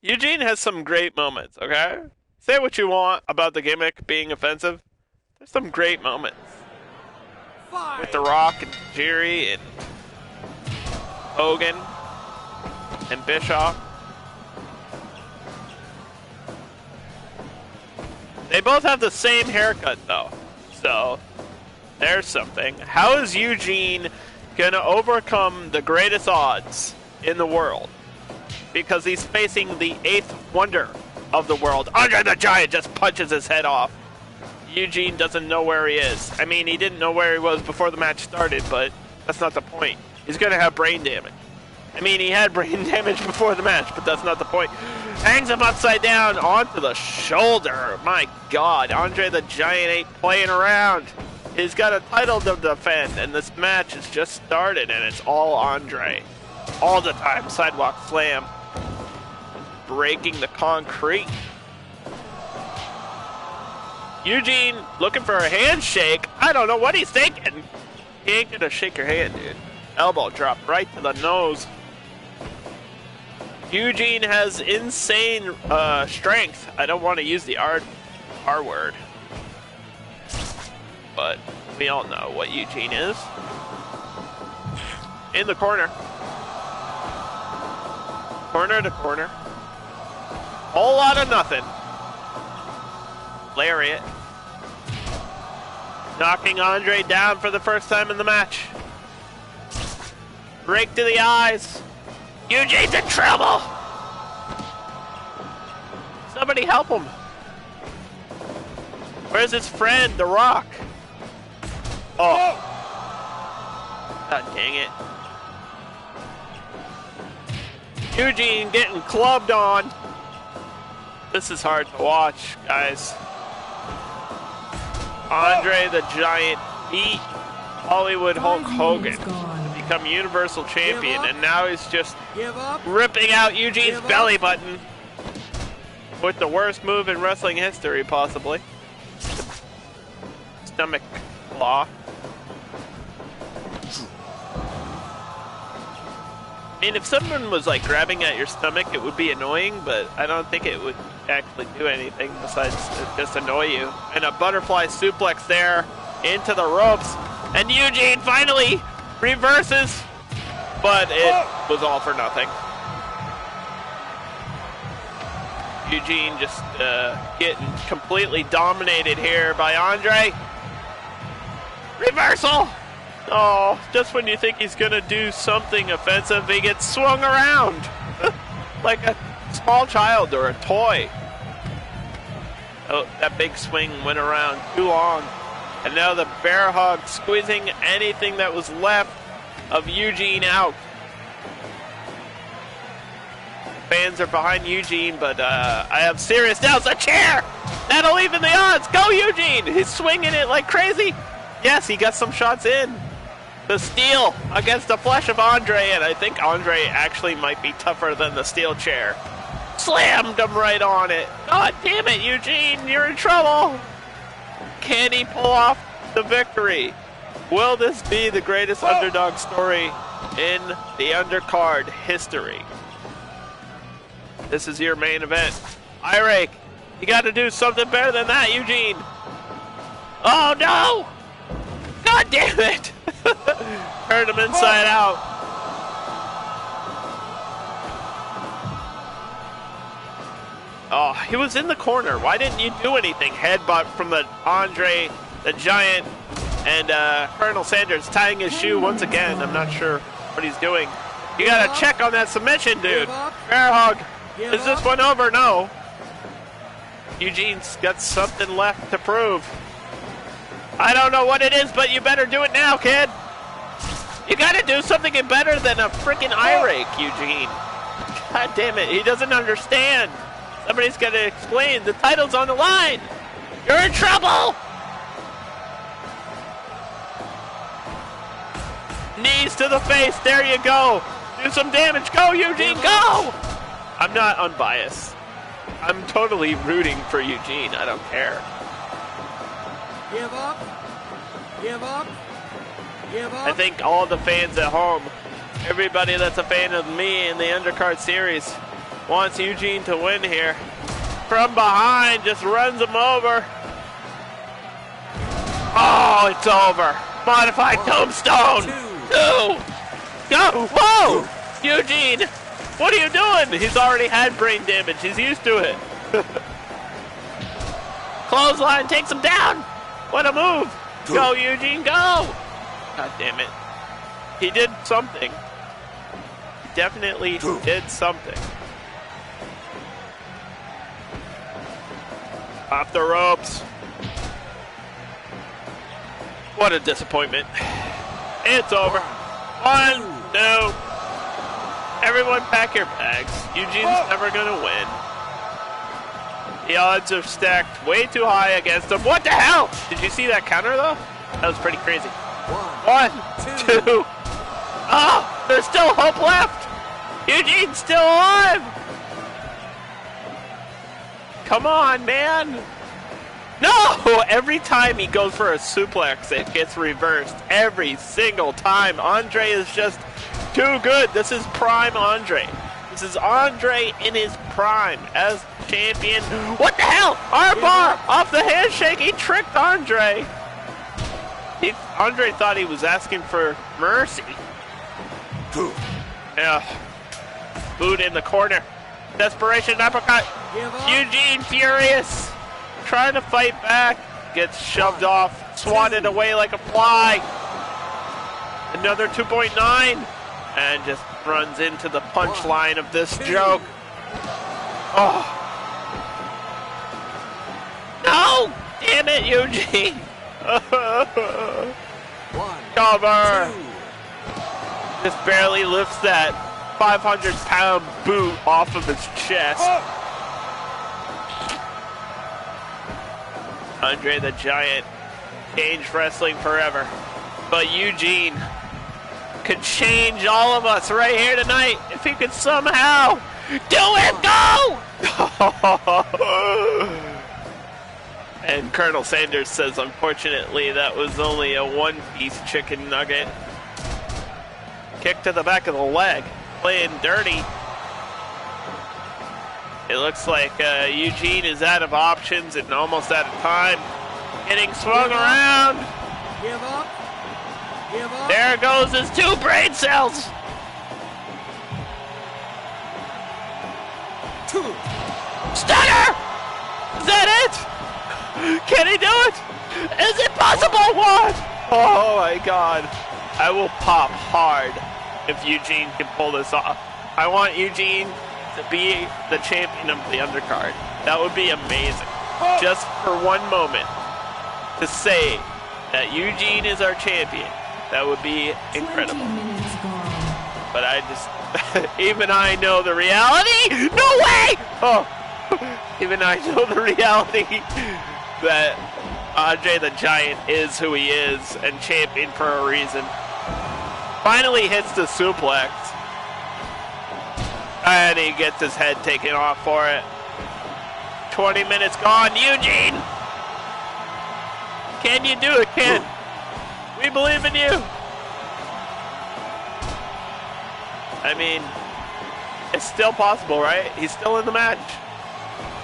Eugene has some great moments, okay? Say what you want about the gimmick being offensive. There's some great moments. With The Rock and Jerry and Hogan and Bischoff. They both have the same haircut, though. So, there's something. How is Eugene gonna overcome the greatest odds in the world? Because he's facing the 8th wonder of the world. Andre the Giant just punches his head off. Eugene doesn't know where he is. I mean, he didn't know where he was before the match started, but that's not the point. He's gonna have brain damage. I mean, he had brain damage before the match, but that's not the point. Hangs him upside down onto the shoulder. My God, Andre the Giant ain't playing around. He's got a title to defend, and this match has just started, and it's all Andre. All the time, sidewalk slam. Breaking the concrete. Eugene looking for a handshake. I don't know what he's thinking. He ain't gonna shake your hand, dude. Elbow drop right to the nose. Eugene has insane strength. I don't want to use the R word. But we all know what Eugene is. In the corner. Corner to corner. Whole lot of nothing. Lariat. Knocking Andre down for the first time in the match. Rake to the eyes. Eugene's in trouble. Somebody help him. Where's his friend, The Rock? Oh. God dang it. Eugene getting clubbed on. This is hard to watch, guys. Andre the Giant beat Hollywood Hulk Hogan to become Universal Champion, and now he's just ripping out Eugene's belly button with the worst move in wrestling history, possibly. Stomach claw. I mean, if someone was like grabbing at your stomach, it would be annoying, but I don't think it would actually do anything besides just annoy you. And a butterfly suplex there into the ropes. And Eugene finally reverses, but it was all for nothing. Eugene just getting completely dominated here by Andre. Reversal! Oh, just when you think he's gonna do something offensive, he gets swung around like a small child or a toy. Oh, that big swing went around too long. And now the bear hug squeezing anything that was left of Eugene out. Fans are behind Eugene, but I have serious doubts. A chair! That'll even the odds! Go, Eugene! He's swinging it like crazy. Yes, he got some shots in. The steel against the flesh of Andre, and I think Andre actually might be tougher than the steel chair. Slammed him right on it. God damn it, Eugene, you're in trouble. Can he pull off the victory? Will this be the greatest underdog story in the undercard history? This is your main event. Irake, you got to do something better than that, Eugene. Oh no! God damn it! Turned him inside out. Oh, he was in the corner. Why didn't you do anything? Headbutt from the Andre the Giant, and Colonel Sanders tying his shoe once again. I'm not sure what he's doing. You gotta check on that submission, dude. Bear hug. Is this one over? No. Eugene's got something left to prove. I don't know what it is, but you better do it now, kid. You gotta do something better than a freaking eye rake, Eugene. God damn it, he doesn't understand. Somebody's gotta explain. The title's on the line. You're in trouble. Knees to the face, there you go. Do some damage, go Eugene, go. I'm not unbiased. I'm totally rooting for Eugene, I don't care. Give up. Give up. Give up. I think all the fans at home, everybody that's a fan of me in the Undercard series, wants Eugene to win here. From behind, just runs him over. Oh, it's over. Modified tombstone. Two. Go. Whoa! Eugene, what are you doing? He's already had brain damage. He's used to it. Clothesline takes him down. What a move. Go, Eugene, go. God damn it. He did something. He definitely did something. Off the ropes. What a disappointment. It's over. 1, 2. Everyone pack your bags. Eugene's never gonna win. The odds are stacked way too high against him. What the hell? Did you see that counter though? That was pretty crazy. 1, 2. Oh, there's still hope left. Eugene's still alive. Come on, man. No! Every time he goes for a suplex, it gets reversed. Every single time. Andre is just too good. This is prime Andre. This is Andre in his prime as champion. What the hell? Armbar off the handshake. He tricked Andre. Andre thought he was asking for mercy. Yeah. boot in the corner. Desperation uppercut. Eugene furious. Trying to fight back. Gets shoved off. Swatted away like a fly. Another 2.9. And just runs into the punchline of this joke. Oh. No! Damn it, Eugene! Cover! Just barely lifts that 500-pound boot off of his chest. Andre the Giant changed wrestling forever. But Eugene could change all of us right here tonight if he could somehow do it. Go! And Colonel Sanders says, unfortunately, that was only a one-piece chicken nugget. Kick to the back of the leg, playing dirty. It looks like Eugene is out of options and almost out of time. Getting swung around. Give up. Give up. There goes his 2 brain cells. 2. Stunner! Is that it? Can he do it? Is it possible? What? Oh my God. I will pop hard if Eugene can pull this off. I want Eugene to be the champion of the undercard. That would be amazing. Just for one moment to say that Eugene is our champion. That would be incredible. 20 minutes gone. But I just, even I know the reality. No way! Oh, even I know the reality that Andre the Giant is who he is and champion for a reason. Finally hits the suplex. And he gets his head taken off for it. 20 minutes gone. Eugene! Can you do it, kid? We believe in you. I mean, it's still possible, right? He's still in the match.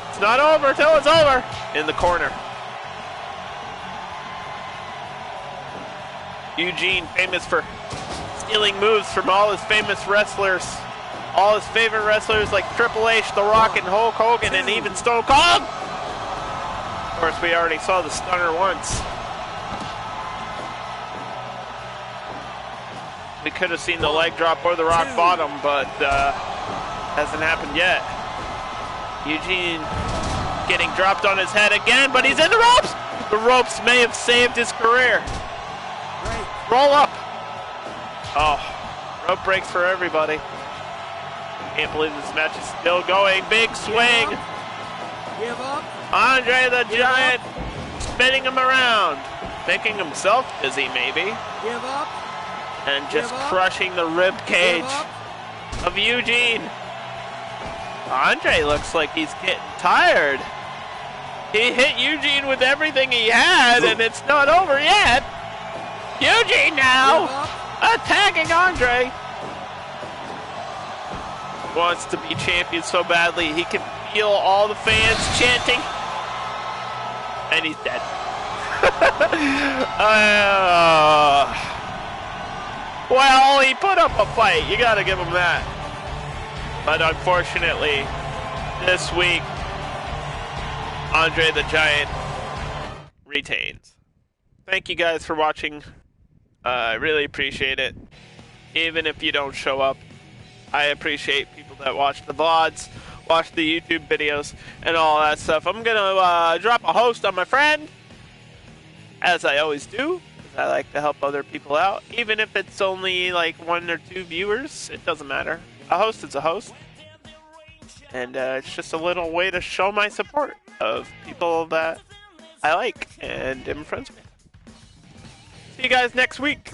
It's not over till it's over. In the corner. Eugene, famous for stealing moves from all his famous wrestlers. All his favorite wrestlers like Triple H, The Rock, and Hulk Hogan, and even Stone Cold. Of course, we already saw the stunner once. We could have seen the leg drop or the rock bottom, but hasn't happened yet. Eugene getting dropped on his head again, but he's in the ropes! The ropes may have saved his career. Roll up! Oh, rope breaks for everybody. Can't believe this match is still going. Big swing! Give up. Andre the Giant spinning him around. Making himself dizzy, maybe. Give up. And just crushing the rib cage of Eugene. Andre looks like he's getting tired. He hit Eugene with everything he had, and it's not over yet. Eugene now attacking Andre. Wants to be champion so badly. He can feel all the fans chanting. And he's dead. Well, he put up a fight. You gotta give him that. But unfortunately, this week, Andre the Giant retains. Thank you guys for watching. I really appreciate it. Even if you don't show up, I appreciate people that watch the VODs, watch the YouTube videos, and all that stuff. I'm gonna drop a host on my friend, as I always do. I like to help other people out, even if it's only like 1 or 2 viewers. It doesn't matter. A host is a host, and it's just a little way to show my support of people that I like and am friends with. See you guys next week.